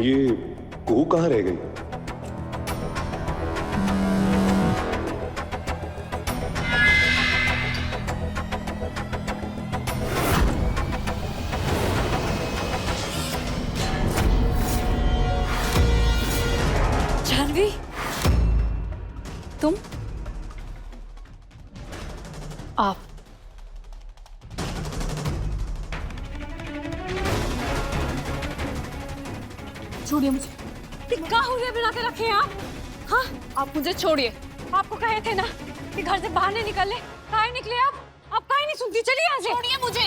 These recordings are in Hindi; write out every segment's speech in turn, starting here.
ये कुहू कहाँ रह गई? जानवी, तुम? आप छोड़िए मुझे। कहाँ हुए बिना के रखे हैं आप? हाँ, आप मुझे छोड़िए। आपको कहे थे ना कि घर से बाहर नहीं निकलने। कहाँ निकले आप? आप कहीं नहीं सुनती। चलिए यहाँ से। छोड़िए मुझे।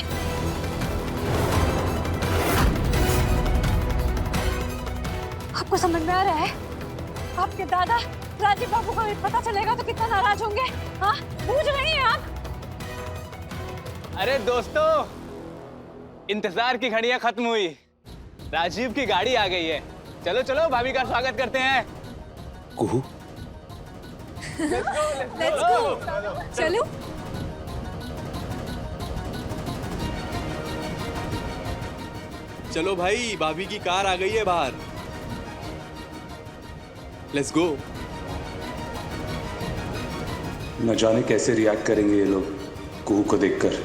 आपको समझ में आ रहा है? आपके दादा राजीव बाबू को भी पता चलेगा तो कितना नाराज होंगे। हाँ, बूझ रही हैं आप? अरे दोस्तों, इंतजार की घड़ियां खत्म हुई। राजीव की गाड़ी आ गई है। चलो चलो भाभी का स्वागत करते हैं। कुहू, लेट्स गो। चलो। चलो भाई, भाभी की कार आ गई है बाहर। Let's go. न जाने कैसे रिएक्ट करेंगे ये लोग कुहू को देखकर।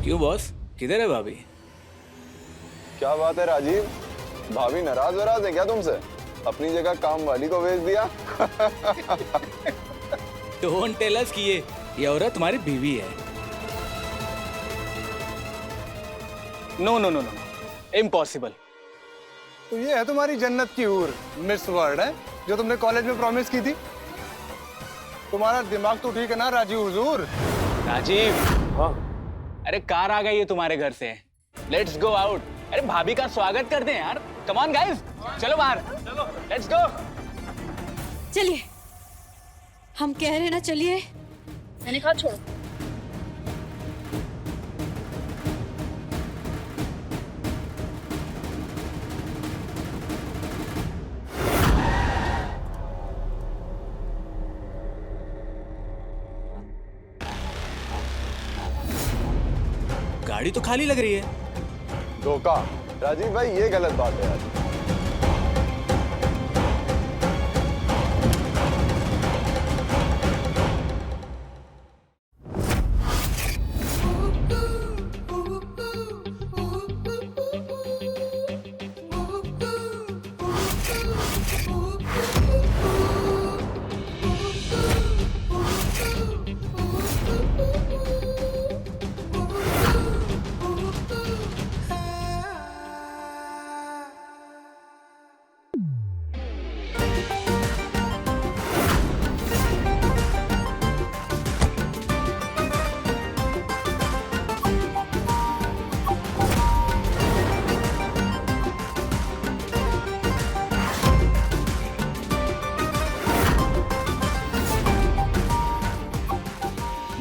क्यों बॉस, किधर है भाभी? क्या बात है राजीव, भाभी नाराज वराज है क्या तुमसे? अपनी जगह काम वाली को भेज दिया। डोंट टेल अस कि ये औरत तुम्हारी बीवी है। No no no no, impossible. तो ये है तुम्हारी जन्नत की हूर, मिस वर्ल्ड है, जो तुमने कॉलेज में प्रॉमिस की थी। तुम्हारा दिमाग तो ठीक है ना राजीव हुजूर? राजीव, हाँ, अरे कार आ गई है तुम्हारे घर से। Let's go out. अरे भाभी का स्वागत करते हैं यार। कम ऑन गाइस, चलो बाहर। चलो, लेट्स गो। चलिए, हम कह रहे हैं ना, चलिए। मैंने कहा छोड़ो। गाड़ी तो खाली लग रही है। धोखा राजीव भाई, ये गलत बात है यार।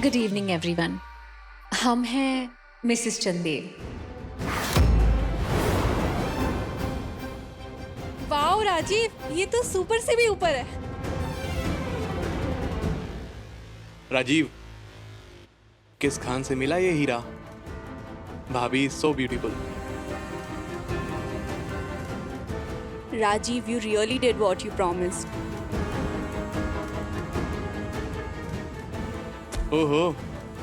Good evening everyone. हम हैं मिसेस चंदेल। वाओ राजीव, ये तो सुपर से भी ऊपर है। राजीव, किस खान से मिला ये हीरा? भाभी so beautiful. Rajiv, you really did what you promised. ओहो,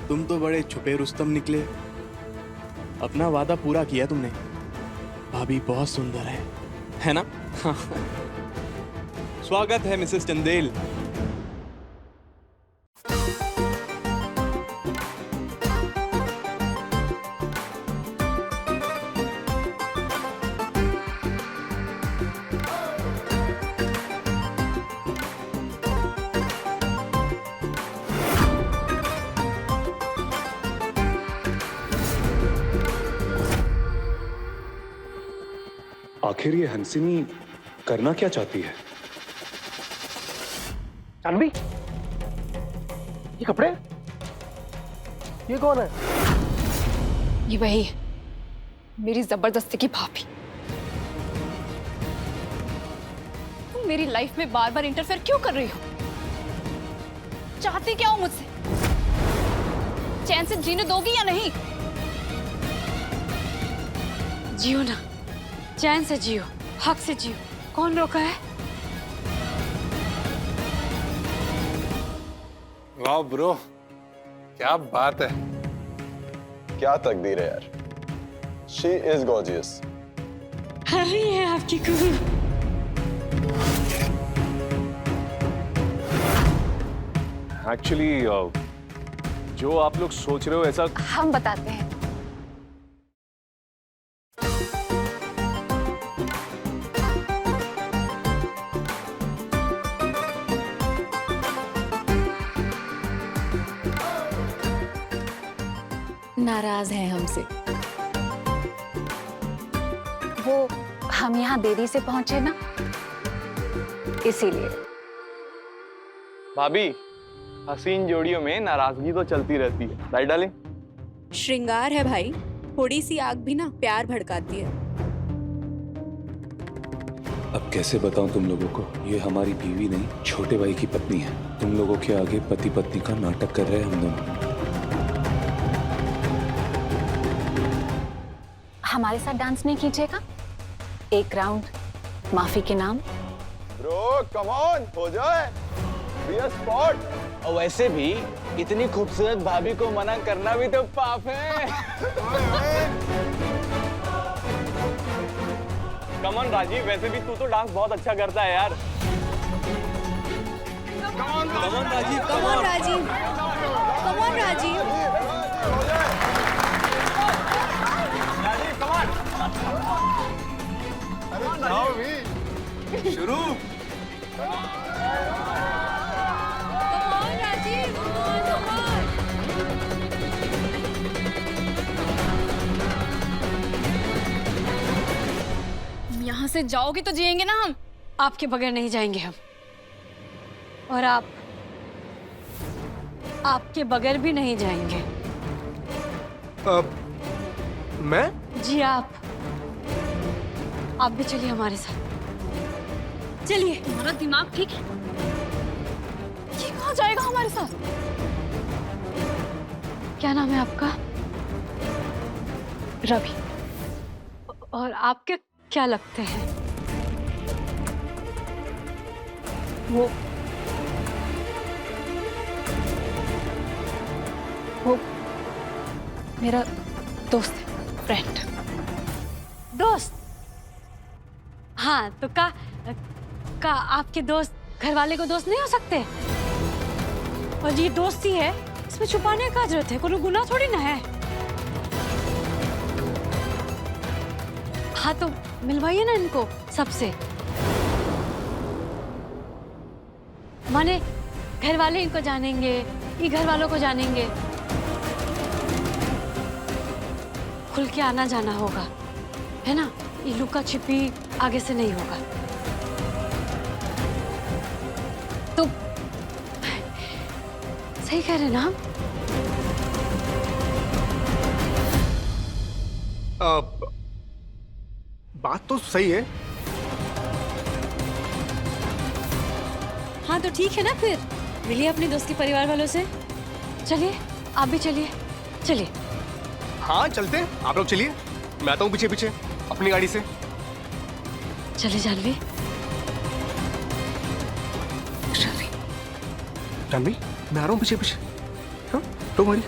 तुम तो बड़े छुपे रुस्तम निकले। अपना वादा पूरा किया तुमने। भाभी बहुत सुंदर है ना? स्वागत है मिसेस चंदेल। आखिर ये हंसिनी करना क्या चाहती है? जानवी, ये कपड़े, ये कौन है? ये वही है, मेरी जबरदस्ती की भाभी। तुम मेरी लाइफ में बार बार इंटरफेयर क्यों कर रही हो? चाहती क्या हो मुझसे? चैन से जीने दोगी या नहीं? जियो ना, चैन से जियो, हक से जियो। कौन रोका है? वाह ब्रो, क्या बात है। क्या तकदीर है यार। She is gorgeous. अरे ये आपकी कुहू। एक्चुअली जो आप लोग सोच रहे हो ऐसा हम बताते हैं। नाराज हैं हमसे। वो हम यहाँ देरी से पहुंचे ना, इसीलिए। भाभी, हसीन जोड़ियों में नाराजगी तो चलती रहती है, राइट डार्लिंग? श्रृंगार है भाई, थोड़ी सी आग भी ना प्यार भड़काती है। अब कैसे बताऊं तुम लोगों को, ये हमारी बीवी नहीं, छोटे भाई की पत्नी है। तुम लोगों के आगे पति पत्नी का नाटक कर रहे हैं हम दोनों। हमारे साथ डांस नहीं कीजिएगा? एक राउंड माफी के नाम। ब्रो कम ऑन, हो जाए। Be a spot. और वैसे भी इतनी खूबसूरत भाभी को मना करना भी तो पाप है। कमन राजीव, वैसे भी तू तो डांस बहुत अच्छा करता है यार। Come on Rajiv, come on Rajiv. शुरू। यहाँ से जाओगे तो जिएंगे ना हम, आपके बगैर नहीं जाएंगे हम। और आप आपके बगैर भी नहीं जाएंगे। मैं? जी आप भी चलिए हमारे साथ। चलिए, तुम्हारा दिमाग ठीक है? ये कहाँ जाएगा हमारे साथ? क्या नाम है आपका? रवि। और आपके क्या लगते हैं? वो मेरा दोस्त है, फ्रेंड। दोस्त? हाँ, तो का आपके दोस्त घर वाले को दोस्त नहीं हो सकते? और ये दोस्ती है, इसमें छुपाने का जरूरत है, कोई गुनाह थोड़ी ना है। हाँ तो मिलवाइए ना इनको सबसे। माने घर वाले इनको जानेंगे, ये घर वालों को जानेंगे। खुल के आना जाना होगा, है ना? ये लुका छिपी आगे से नहीं होगा। तो सही कह रहे ना हम? बात तो सही है। हाँ तो ठीक है ना, फिर मिलिए अपने दोस्त के परिवार वालों से। चलिए, आप भी चलिए। चलिए। हाँ चलते हैं, आप लोग चलिए, मैं आता हूँ पीछे पीछे अपनी गाड़ी से। चलिए जानवी। जानवी, मैं आ रहा हूँ पीछे पीछे। हाँ, तो हमारी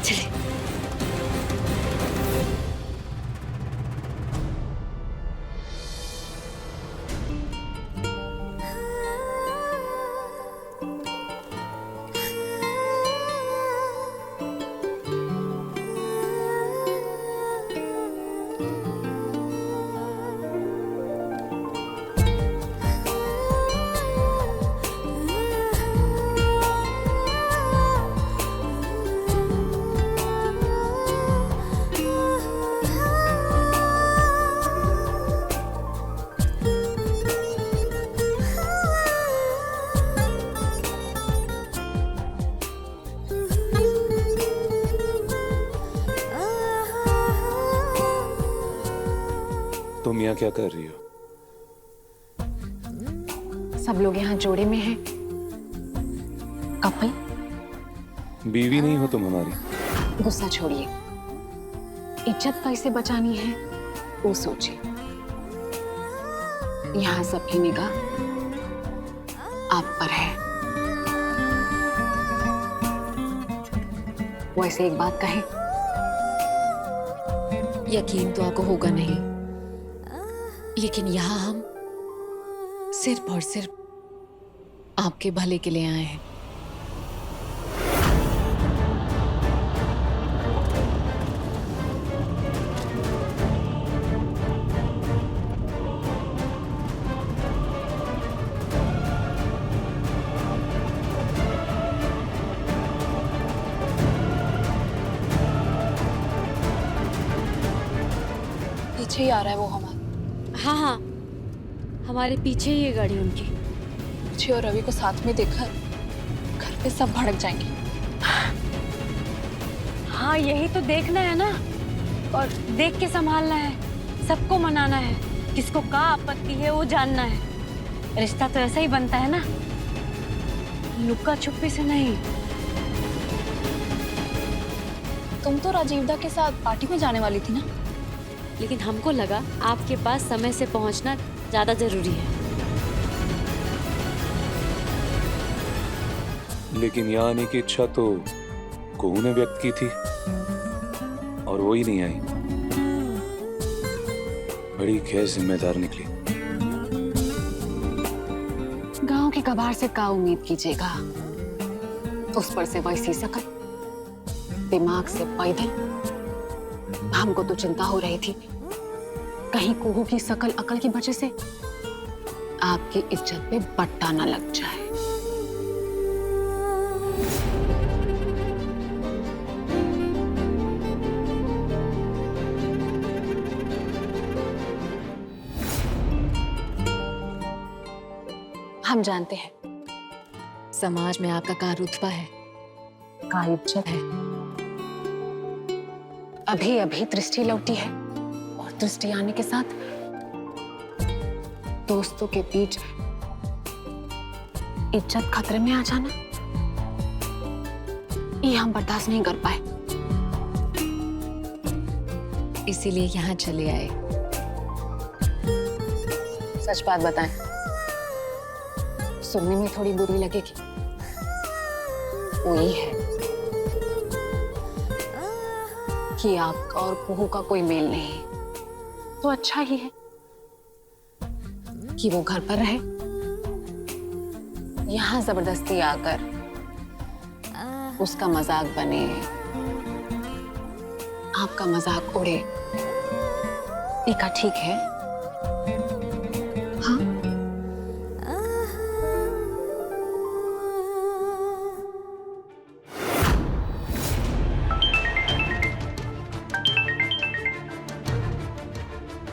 चलिए। तुम यहाँ क्या कर रही हो? सब लोग यहाँ जोड़े में हैं। कपल। बीवी नहीं हो तुम हमारी। गुस्सा छोड़िए, इज्जत कैसे बचानी है वो सोचिए। यहाँ सबकी निगाह आप पर है। वैसे एक बात कहें, यकीन तो आपको होगा नहीं, लेकिन यहाँ हम सिर्फ और सिर्फ आपके भले के लिए आए हैं। पीछे ही आ रहा है वो हमारे। हाँ हाँ, हमारे पीछे ही है गाड़ी उनकी। मुझे और रवि को साथ में देखकर घर पे सब भड़क जाएंगे। हाँ, यही तो देखना है ना, और देख के संभालना है, सबको मनाना है, किसको क्या आपत्ति है वो जानना है। रिश्ता तो ऐसा ही बनता है ना, लुक्का छुपी से नहीं। तुम तो राजीवदा के साथ पार्टी में जाने वाली थी ना? लेकिन हमको लगा आपके पास समय से पहुंचना ज्यादा जरूरी है। लेकिन यहाँ आने की इच्छा तो कुहू ने व्यक्त की थी और वो ही नहीं आई। बड़ी गैर जिम्मेदार निकली। गांव के कबाड़ से क्या उम्मीद कीजिएगा, उस पर से वैसी शकल, दिमाग से पैदल। हमको तो चिंता हो रही थी कहीं कुहू की शकल अकल की वजह से आपकी इज्जत पे बट्टा न लग जाए। हम जानते हैं समाज में आपका क्या रुतबा है, का इज्जत है। अभी अभी दृष्टि लौटी है और दृष्टि आने के साथ दोस्तों के बीच इज्जत खतरे में आ जाना, ये हम बर्दाश्त नहीं कर पाए। इसीलिए यहाँ चले आए। सच बात बताएं, सुनने में थोड़ी बुरी लगेगी, वो ये है कि आपका और कुहू का कोई मेल नहीं है। तो अच्छा ही है कि वो घर पर रहे। यहाँ जबरदस्ती आकर उसका मजाक बने, आपका मजाक उड़े, ये का ठीक है?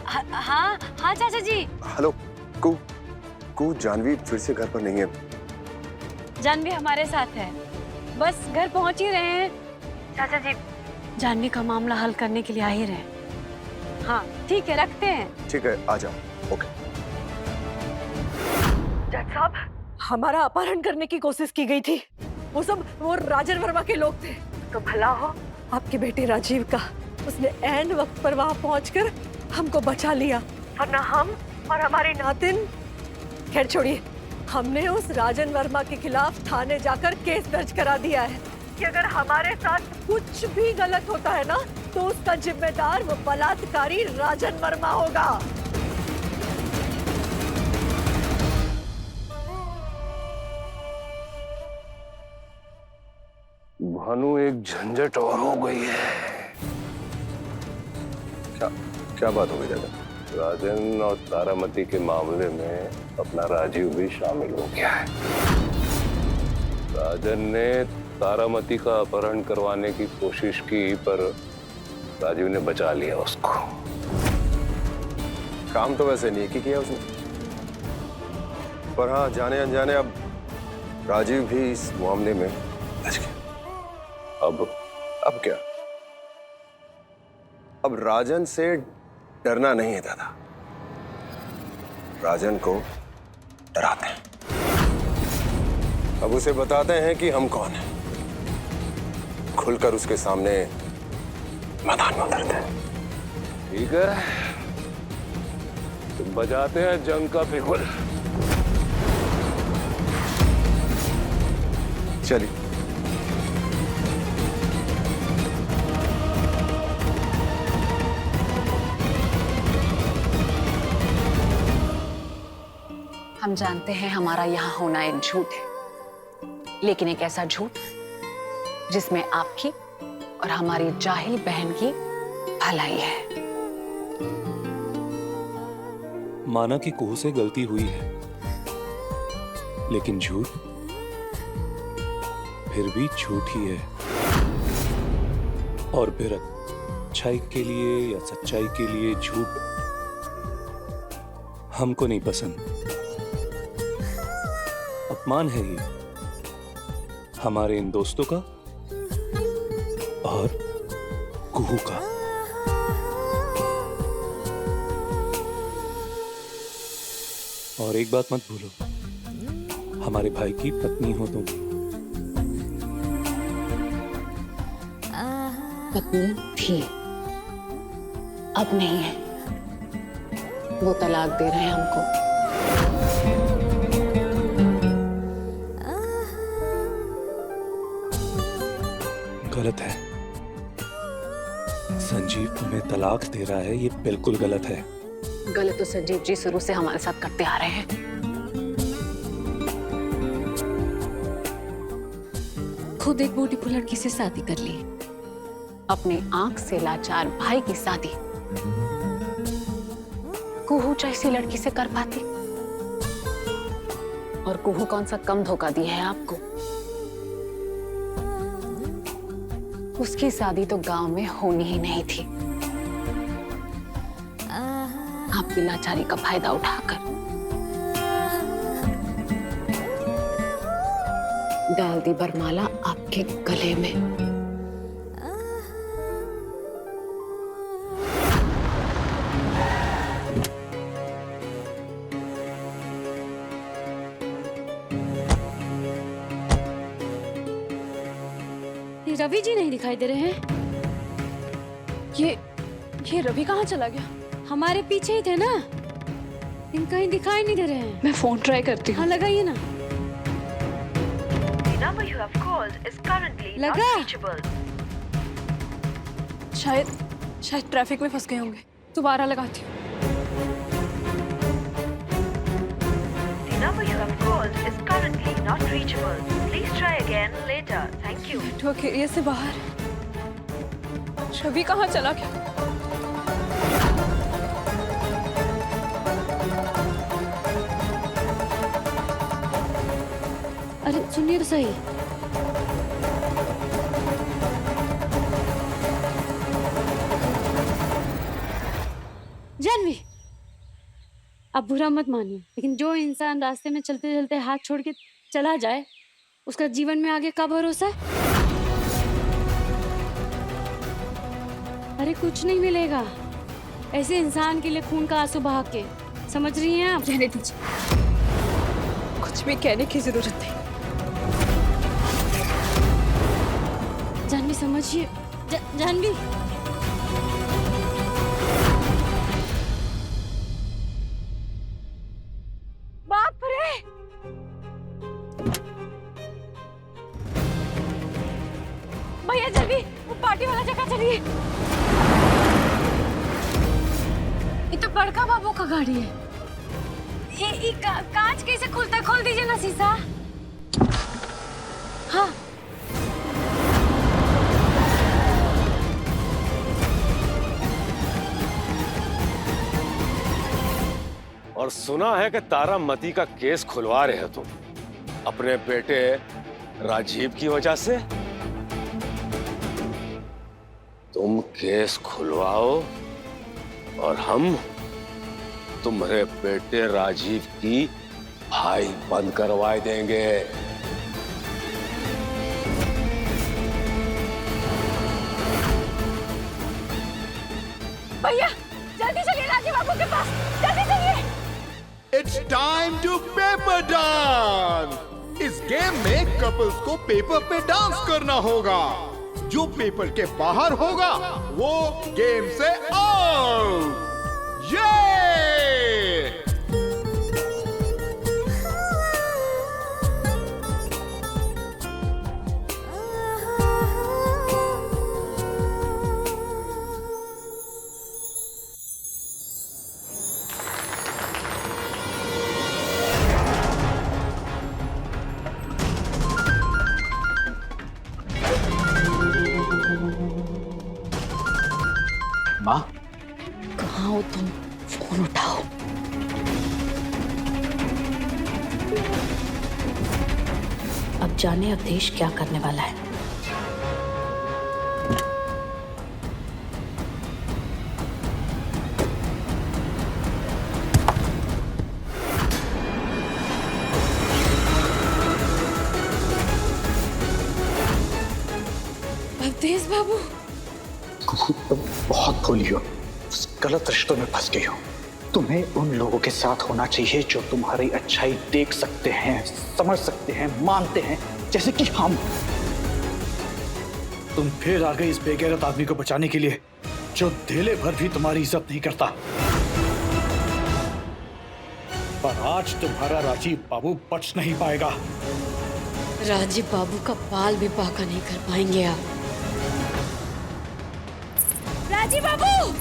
हाँ, हाँ हाँ चाचा जी। हेलो कू जानवी फिर से घर पर नहीं है। जानवी हमारे साथ है, बस घर पहुंच ही रहे हैं। चाचा जी जानवी का मामला हल करने के लिए आ ही रहे। हाँ ठीक है, रखते हैं। ठीक है, आ जाओ। ओके। जज साहब, हमारा अपहरण करने की कोशिश की गई थी। वो राजन वर्मा के लोग थे। तो भला हो आपके बेटे राजीव का, उसने ऐन वक्त पर वहां पहुंचकर हमको बचा लिया, वरना हम और हमारी नातिन। खैर छोड़िए, हमने उस राजन वर्मा के खिलाफ थाने जाकर केस दर्ज करा दिया है कि अगर हमारे साथ कुछ भी गलत होता है ना, तो उसका जिम्मेदार वो बलात्कारी राजन वर्मा होगा। भानु, एक झंझट और हो गई है। क्या बात हो गई दादा? राजन और तारामती के मामले में अपना राजीव भी शामिल हो गया है। राजन ने तारामती का अपहरण करवाने की कोशिश की, पर राजीव ने बचा लिया उसको। काम तो वैसे नेकी किया उसने, पर हाँ, जाने अनजाने अब राजीव भी इस मामले में बच गया। अब क्या? अब राजन से डरना नहीं है दादा। राजन को डराते हैं। अब उसे बताते हैं कि हम कौन हैं। खुलकर उसके सामने मैदान में उतरते हैं। ठीक है, तुम बजाते हैं जंग का बिगुल। चलिए। हम जानते हैं हमारा यहाँ होना एक झूठ है, लेकिन एक ऐसा झूठ जिसमें आपकी और हमारी जाहिल बहन की भलाई है। माना कि कुहू से गलती हुई है, लेकिन झूठ फिर भी झूठ ही है। और फिर अच्छाई के लिए या सच्चाई के लिए झूठ हमको नहीं पसंद। अपमान है ये हमारे इन दोस्तों का और कुहू का। और एक बात मत भूलो, हमारे भाई की पत्नी हो तुम। पत्नी थी, अब नहीं है। वो तलाक दे रहे हैं हमको। गलत है। संजीव तुम्हें तलाक दे रहा है, ये बिल्कुल गलत है। गलत तो संजीव जी शुरू से हमारे साथ करते आ रहे हैं। खुद एक ब्यूटीफुल लड़की से शादी कर ली, अपने आंख से लाचार भाई की शादी कुहू जैसी लड़की से कर पाती। और कुहू कौन सा कम धोखा दी है आपको? उसकी शादी तो गांव में होनी ही नहीं थी। आपकी लाचारी का फायदा उठाकर डाल दी बरमाला आपके गले में। रवि जी नहीं दिखाई दे रहे हैं। ये रवि कहाँ चला गया? हमारे पीछे ही थे ना, इनका ही दिखाई नहीं दे रहे हैं। मैं फोन ट्राई करती हूँ। हाँ लगाइए ना। लगा? शायद ट्रैफिक में फंस गए होंगे। दोबारा लगाती हूँ। नेटवर्क एरिया से बाहर। रवि कहाँ चला गया? अरे सुनिए तो सही। जानवी, अब बुरा मत मानिए, लेकिन जो इंसान रास्ते में चलते चलते हाथ छोड़ के चला जाए, उसका जीवन में आगे का भरोसा है? अरे कुछ नहीं मिलेगा ऐसे इंसान के लिए खून का आंसू बहा के। समझ रही हैं आप? रहने दीजिए, कुछ भी कहने की जरूरत नहीं। जानवी समझिए। जानवी, बाप रे! भैया जल्दी वो पार्टी वाला जगह चलिए। ये तो बड़का बाबू का गाड़ी है। ये कांच कैसे खुलता है? खोल दीजिए ना शीशा। हाँ और सुना है कि तारामती का केस खुलवा रहे हो तुम अपने बेटे राजीव की वजह से। तुम केस खुलवाओ और हम तुम्हारे बेटे राजीव की फाइल बंद करवा देंगे। भैया जल्दी चलिए राजीव बाबू के पास, जल्दी चलिए। ए It's time to paper dance. इस गेम में कपल्स को पेपर पे डांस करना होगा। जो पेपर के बाहर होगा वो गेम से आउट। ये माँ, कहाँ हो तुम? फोन उठाओ। अब जाने अवधेश क्या करने वाला है। अवधेश बाबू, तुम बहुत भोली हो, उस गलत रिश्तों में फंस गई हो। तुम्हें उन लोगों के साथ होना चाहिए जो तुम्हारी अच्छाई देख सकते हैं, समझ सकते हैं, मानते हैं, जैसे कि हम। तुम फिर आ गई इस बेगैरत आदमी को बचाने के लिए जो धेले भर भी तुम्हारी इज्जत नहीं करता। पर आज तुम्हारा राजीव बाबू बच नहीं पाएगा। राजीव बाबू का बाल भी बाका नहीं कर पाएंगे आप। राजीव बाबू,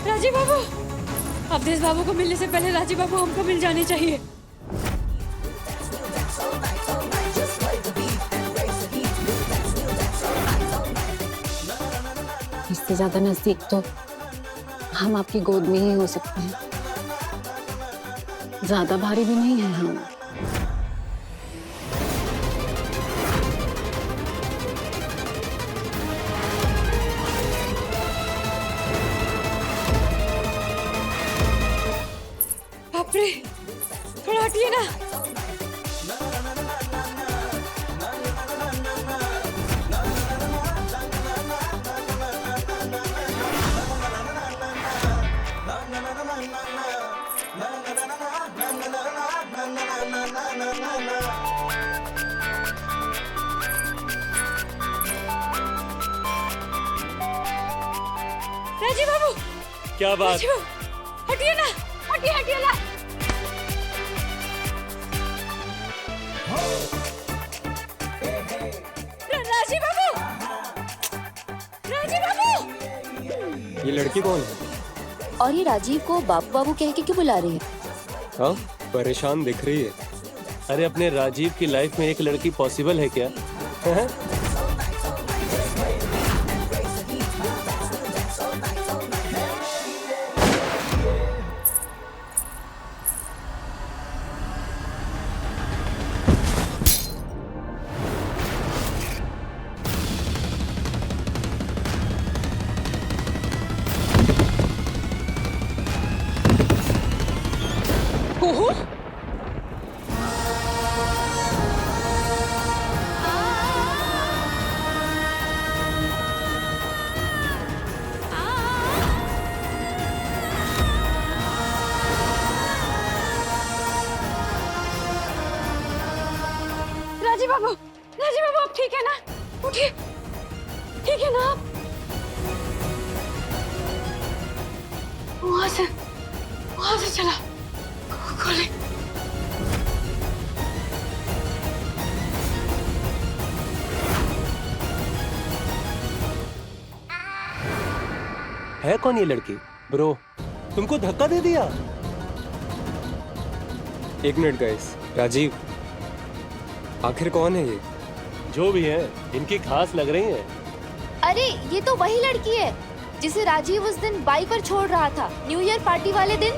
राजीव बाबू, अवधेश बाबू को मिलने से पहले राजीव बाबू हमको मिल जाने चाहिए। इससे ज्यादा नजदीक तो हम आपकी गोद में ही हो सकते हैं। ज्यादा भारी भी नहीं है हम। थोड़ा हटिए ना। राजीव बाबू, क्या बात? हटिए ना, हटिए हटिए ना। राजीव बाबू, राजीव बाबू, ये लड़की कौन है? और ये राजीव को बाबू बाबू कह के क्यों बुला रही है? हाँ, परेशान दिख रही है। अरे अपने राजीव की लाइफ में एक लड़की पॉसिबल है क्या? राजीव बाबू, राजीव बाबू, आप ठीक है ना? उठिए, ठीक है ना आप? वहां से चला खोले। है कौन ये लड़की? ब्रो, तुमको धक्का दे दिया? एक मिनट गाइस, राजीव, आखिर कौन है ये? जो भी है, इनकी खास लग रही है। अरे ये तो वही लड़की है जिसे राजीव उस दिन बाइक पर छोड़ रहा था, न्यू ईयर पार्टी वाले दिन।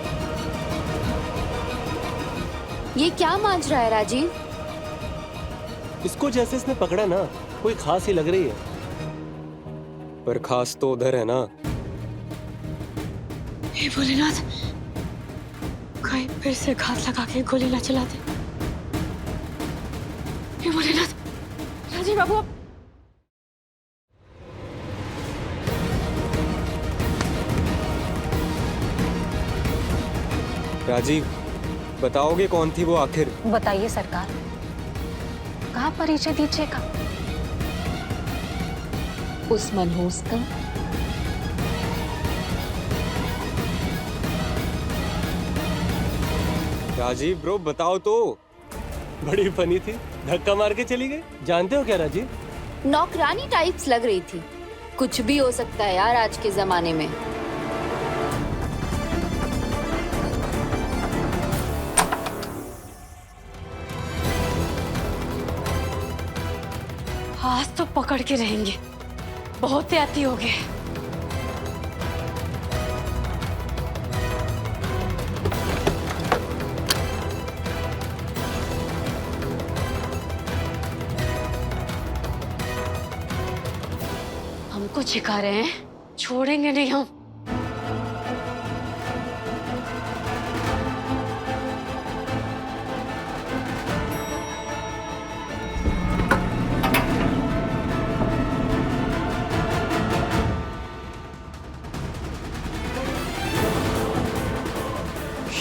ये क्या मांझ रहा है राजीव? इसको जैसे इसने पकड़ा ना, कोई खास ही लग रही है। पर खास तो उधर है ना। हे भोलेनाथ, कहीं फिर से घात लगा के गोली न चला दे। हे भोलेनाथ, राजीव बाबू, राजीव, बताओगे कौन थी वो आखिर? बताइए सरकार, कहाँ परिचय दीजिएगा? उस मनहूस का। राजीव ब्रो बताओ तो। बड़ी फनी थी, धक्का मार के चली गई। जानते हो क्या राजीव? नौकरानी टाइप्स लग रही थी। कुछ भी हो सकता है यार आज के जमाने में। आज तो पकड़ के रहेंगे, बहुत अति हो गए। हमको छिका रहे हैं, छोड़ेंगे नहीं हम।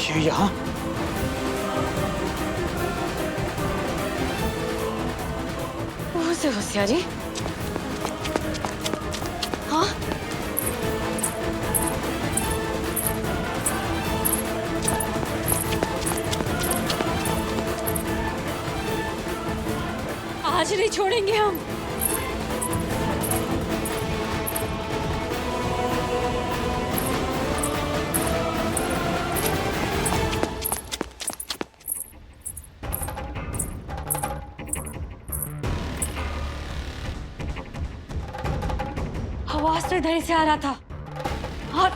ये यहाँ से होशियारी। हाँ आज नहीं छोड़ेंगे हम। आवाज तो इधर ही से आ रहा था। और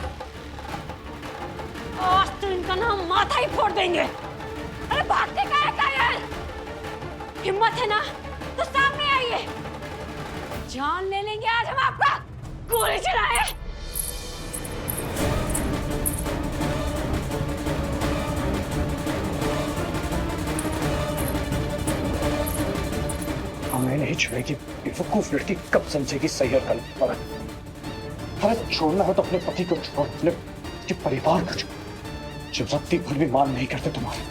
आज तो इनका नाम माथा ही फोड़ देंगे। अरे भागते का है कायर? हिम्मत है ना तो सामने आइए, जान ले लेंगे आज हम आपका। गोली चलाए। हमें नहीं छोड़ेगी बेवकूफ लड़की। कब समझेगी सही और गलत फर्क? अरे छोड़ना है तो अपने पति को छोड़, अपने परिवार को छोड़, जो रत्ती भर भी मान नहीं करते तुम्हारे।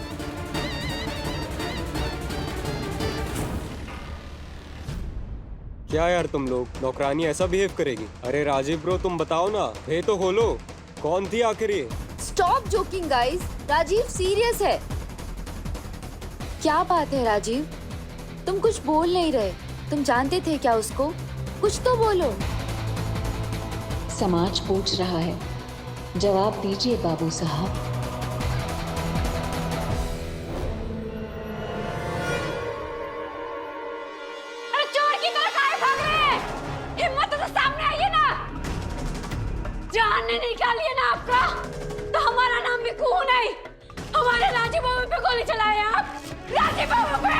क्या यार तुम लोग, नौकरानी ऐसा बिहेव करेगी? अरे राजीव ब्रो तुम बताओ ना, ये तो खोलो, कौन थी आखिर ये? Stop joking guys, Rajiv serious है। क्या बात है राजीव, तुम कुछ बोल नहीं रहे। तुम जानते थे क्या उसको? कुछ तो बोलो। समाज पूछ रहा है, जवाब दीजिए बाबू साहब। अरे चोर की तरह काहे भाग रहे हैं? हिम्मत है तो सामने आइए ना। जान ने निकाली ना आपका तो हमारा नाम भी कुहू नहीं। हमारे राजीव बाबू पे गोली चलाए आप। राजीव बाबू पे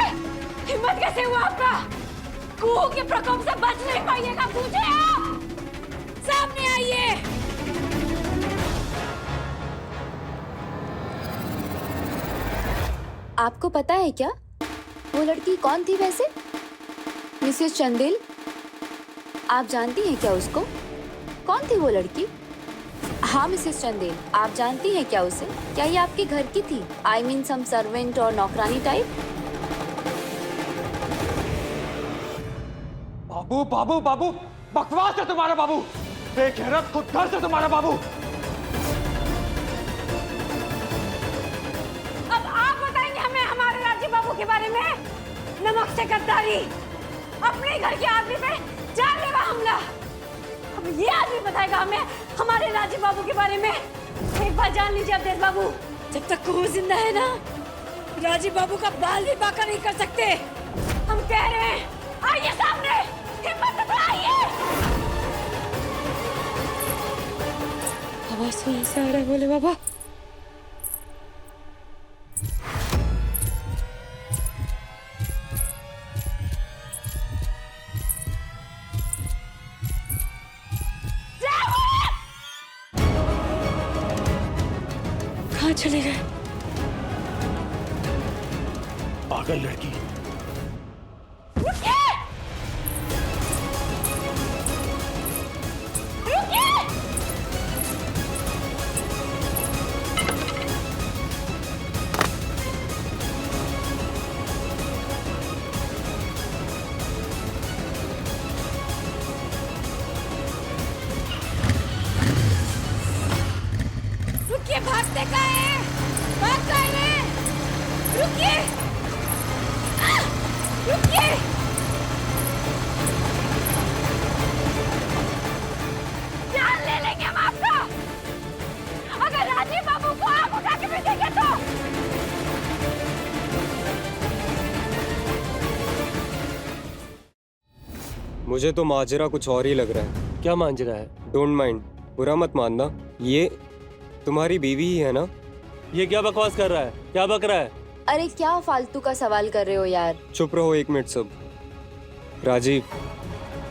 हिम्मत कैसे हुआ आपका? कुहू के प्रकोप से बच नहीं पाइएगा। पूछे आप, सामने आइए। आपको पता है क्या वो लड़की कौन थी वैसे? मिसेस चंदेल, आप जानती हैं क्या उसको? कौन थी वो लड़की? हाँ मिसेस चंदेल, आप जानती हैं क्या उसे? क्या ये आपके घर की थी? आई मीन सम सर्वेंट और नौकरानी टाइप? बाबू बाबू बाबू, बकवास है तुम्हारा बाबू। बेगैरत खुदगर से तुम्हारा बाबू। अब आप बताएंगे हमें हमारे राजीव बाबू के बारे में? नमक से गद्दारी, अपने घर के आदमी पे जानलेवा हमला। अब ये आदमी बताएगा हमें हमारे राजीव बाबू के बारे में। एक बात जान लीजिए अवधेश बाबू, जब तक कुहू जिंदा है ना, राजीव बाबू का बाल भी बाका नहीं कर सकते। हम कह रहे हैं आइए सामने, हिम्मत से आइए। आवाज सुन से आ रहा है बोले बाबा। कहाँ चले गए? पागल लड़की। रुकिए। जान ले लेंगे हम आपका अगर राजीव बाबू को आग उठा के भेजेंगे तो। मुझे तो माजरा कुछ और ही लग रहा है। क्या मांजरा है? डोंट माइंड, बुरा मत मानना। ये तुम्हारी बीवी ही है ना? ये क्या बकवास कर रहा है? क्या बक रहा है? अरे क्या फालतू का सवाल कर रहे हो यार। चुप रहो 1 मिनट सब। राजीव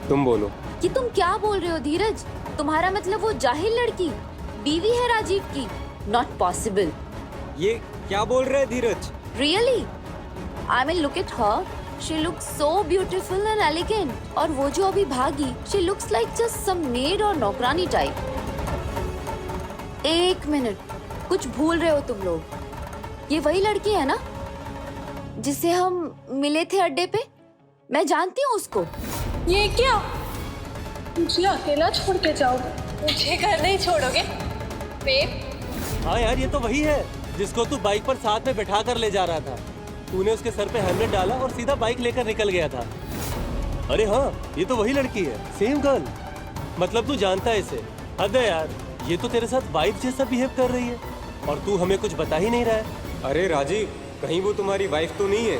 तुम बोलो। कि तुम क्या बोल रहे हो धीरज? तुम्हारा मतलब वो जाहिल लड़की बीवी है राजीव की? Not possible. ये क्या बोल रहे हैं Dheeraj? Really? I mean look at her, she looks so beautiful and elegant. और वो जो अभी भागी, she looks like just some maid और नौकरानी टाइप। 1 मिनट, कुछ भूल रहे हो तुम लोग। ये वही लड़की है ना जिससे हम मिले थे अड्डे पे? मैं जानती हूँ उसको। ये क्या? मुझे अकेला छोड़ के जाओगे? मुझे घर नहीं छोड़ोगे बेब? हाँ यार, ये तो वही है जिसको तू बाइक पर साथ में बैठा कर ले जा रहा था। तूने उसके सर पे हेलमेट डाला और सीधा बाइक लेकर निकल गया था। अरे हाँ, ये तो वही लड़की है, सेम गर्ल। मतलब तू जानता है इसे? हद है यार, ये तो तेरे साथ वाइफ जैसा बिहेव कर रही है और तू हमें कुछ बता ही नहीं रहा है। अरे राजीव, कहीं वो तुम्हारी वाइफ तो नहीं है?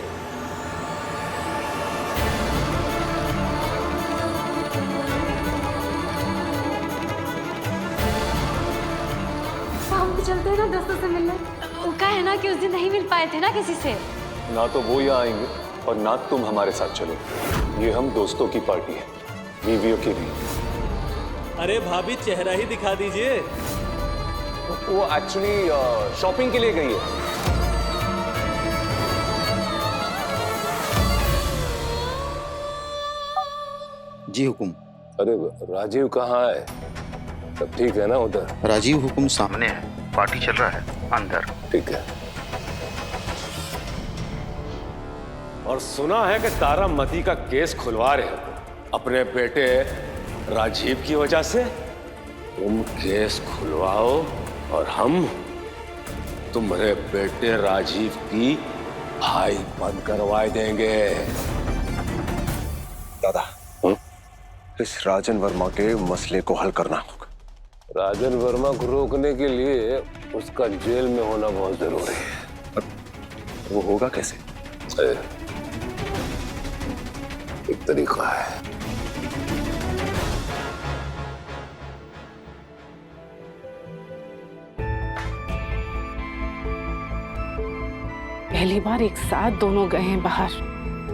हम तो चलते हैं ना दोस्तों से मिलने। वो क्या है ना कि उस दिन नहीं मिल पाए थे ना किसी से। ना तो वो यहाँ आएंगे और ना तुम हमारे साथ चलो। ये हम दोस्तों की पार्टी है, बीवियों की नहीं। अरे भाभी, चेहरा ही दिखा दीजिए। वो एक्चुअली शॉपिंग के लिए गई है। जी हुकुम। अरे राजीव कहाँ है? सब ठीक है ना उधर? राजीव हुकुम सामने है, पार्टी चल रहा है अंदर। ठीक है। और सुना है कि तारामती का केस खुलवा रहे हो अपने बेटे राजीव की वजह से। तुम केस खुलवाओ और हम तुम्हारे बेटे राजीव की भाई बंद करवा देंगे। दादा, इस राजन वर्मा के मसले को हल करना होगा। राजन वर्मा को रोकने के लिए उसका जेल में होना बहुत जरूरी है। वो होगा कैसे? एक तरीका है। पहली बार एक साथ दोनों गए हैं बाहर।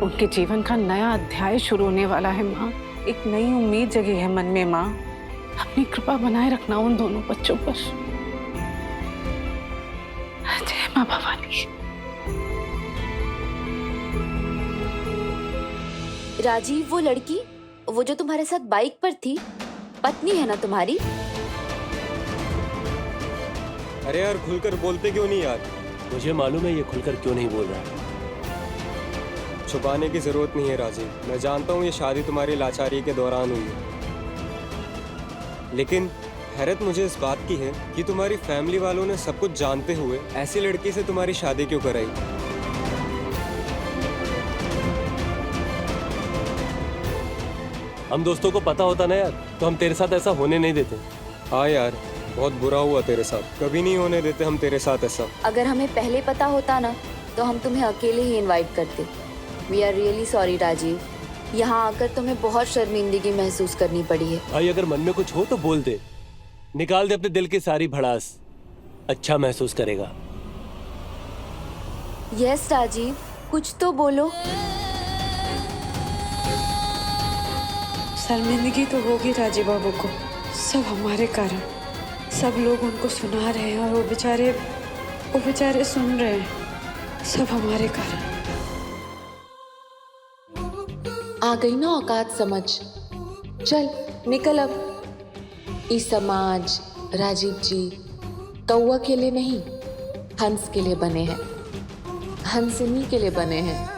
उनके जीवन का नया अध्याय शुरू होने वाला है माँ। एक नई उम्मीद जगी है मन में माँ। अपनी कृपा बनाए रखना उन दोनों बच्चों पर। जय माँ भवानी। राजीव वो लड़की, वो जो तुम्हारे साथ बाइक पर थी, पत्नी है ना तुम्हारी? अरे यार, खुलकर बोलते क्यों नहीं यार? मुझे मालूम है ये खुलकर क्यों नहीं बोल रहा है। छुपाने की जरूरत नहीं है राजीव। मैं जानता हूँ ये शादी तुम्हारी लाचारी के दौरान हुई है, लेकिन हैरत मुझे इस बात की है कि तुम्हारी फैमिली वालों ने सब कुछ जानते हुए ऐसी लड़की से तुम्हारी शादी क्यों कराई। हम दोस्तों को पता होता ना यार, तो हम तेरे साथ ऐसा होने नहीं देते। हाँ यार, बहुत बुरा हुआ तेरे साथ। कभी नहीं होने देते हम तेरे साथ ऐसा। अगर हमें पहले पता होता ना तो हम तुम्हें अकेले ही इनवाइट करते। We are really sorry Rajiv, यहाँ आकर तुम्हें बहुत शर्मिंदगी महसूस करनी पड़ी है। भाई, अगर मन में कुछ हो तो बोल दे, निकाल दे अपने दिल की सारी भड़ास। अच्छा महसूस करेगा। यस राजीव, कुछ तो बोलो। शर्मिंदगी तो होगी राजीव बाबू को, सब हमारे कारण। सब लोग उनको सुना रहे हैं और वो बेचारे सुन रहे हैं, सब हमारे कारण। आ गई ना औकात समझ। चल निकल अब। इस समाज राजीव जी कौवा के लिए नहीं, हंस के लिए बने हैं, हंसनी के लिए बने हैं।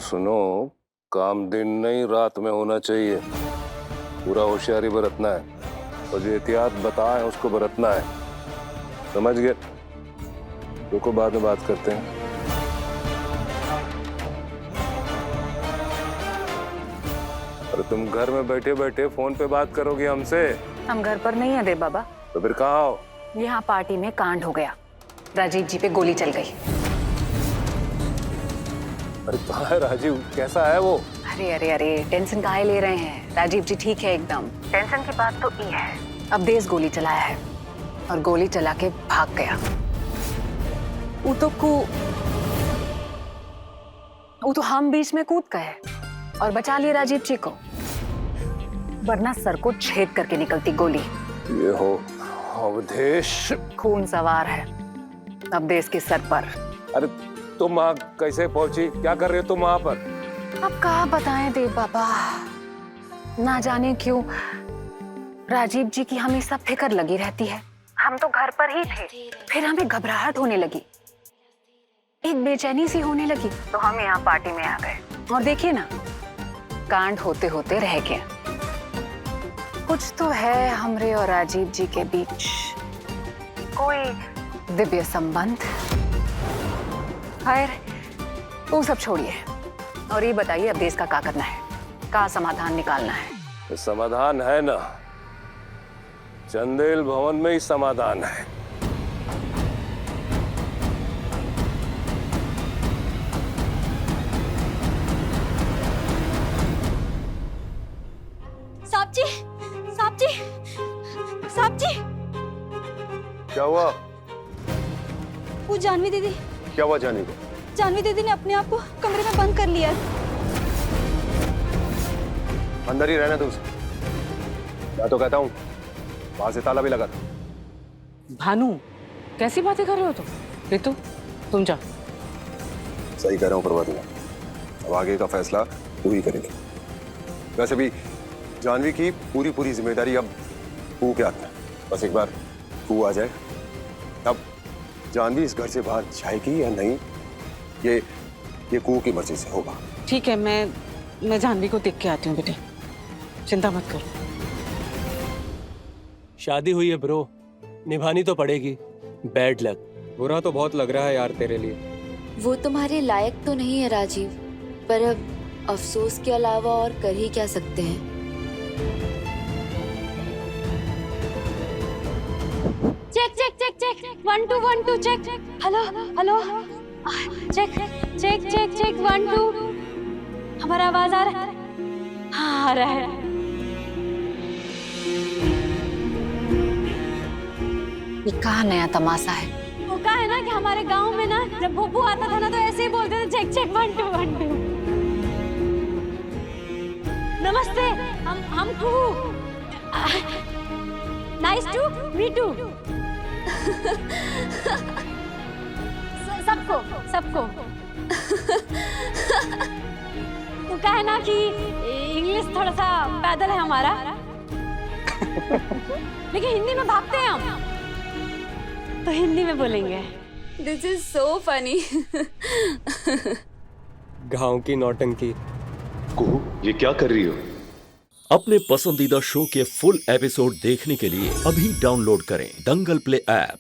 सुनो, काम दिन नहीं रात में होना चाहिए। पूरा होशियारी बरतना है और जो एहतियात बताए उसको बरतना है, समझ गए? रुको, बाद में बात करते हैं। अरे तुम घर में बैठे बैठे फोन पे बात करोगे हमसे? हम घर पर नहीं है देव बाबा। तो फिर कहाँ हो? यहाँ पार्टी में कांड हो गया, राजीव जी पे गोली चल गई। अरे कहाँ है राजीव? कैसा है वो? अरे अरे अरे, टेंशन काहे ले रहे हैं? राजीव जी ठीक है एकदम। टेंशन की बात तो ये है, अब देश गोली चलाया है और गोली चला के भाग गया। वो तो हम बीच में कूद गए और बचा लिए राजीव जी को, वरना सर को छेद करके निकलती गोली। ये हो अवधेश, खून सवार है अब देश के सर पर। अरे तुम वहाँ कैसे पहुंची? क्या कर रहे हो तुम वहाँ पर? अब कहाँ बताएं देव बाबा, ना जाने क्यों राजीव जी की हमेशा फिक्र लगी रहती है। हम तो घर पर ही थे, फिर हमें घबराहट होने लगी, एक बेचैनी सी होने लगी, तो हम यहाँ पार्टी में आ गए और देखिए ना, कांड होते होते रह गया। कुछ तो है हमरे और राजीव जी के बीच, कोई दिव्य संबंध। खैर वो सब छोड़िए और ये बताइए अब देश का क्या करना है, क्या समाधान निकालना है? तो समाधान है ना, चंदेल भवन में ही समाधान है। साहब जी, साहब जी, साहब जी। क्या हुआ? वो जानवी दीदी। क्या हुआ जानवी को? जानवी दीदी ने अपने आप को कमरे में बंद कर लिया। अंदर ही रहने दो उसे। मैं तो कहता हूँ बाहर से ताला भी लगा दो। भानु, कैसी बातें कर रहे हो तुम? रितु, तुम जा। सही कह रहा हूँ प्रभाती, अब आगे का फैसला तू ही करेगी। वैसे भी जानवी की पूरी जिम्मेदारी अब तू के हाथ में। बस एक बार तू आ जाए, अब जानवी इस घर से बाहर जाएगी या नहीं, ये कू की मर्जी से होगा। ठीक है, मैं जानवी को देख के आती हूँ बेटे, चिंता मत करो। शादी हुई है ब्रो, निभानी तो पड़ेगी। Bad luck. बुरा तो बहुत लग रहा है यार तेरे लिए। वो तुम्हारे लायक तो नहीं है राजीव, पर अब अफसोस के अलावा और कर ही क्या सकते हैं। Check check check check 1 2 1 2 check. Hello hello, check check check check 1 2। हमारा आवाज आ रहा है? हाँ आ रहा है। ये कहाँ नया तमाशा है? वो कहा है ना कि हमारे गांव में ना जब भूपू आता था ना तो ऐसे ही बोलते थे, चेक चेक 1 2 1 2। नमस्ते, हम Kuhu. Nice to meet you. सबको तो क्या है ना कि इंग्लिश थोड़ा सा पैदल है हमारा, लेकिन हिंदी में भागते हैं हम, तो हिंदी में बोलेंगे। This is so funny. गांव की नौटंकी। कुहू, ये क्या कर रही हो? अपने पसंदीदा शो के फुल एपिसोड देखने के लिए अभी डाउनलोड करें दंगल प्ले ऐप।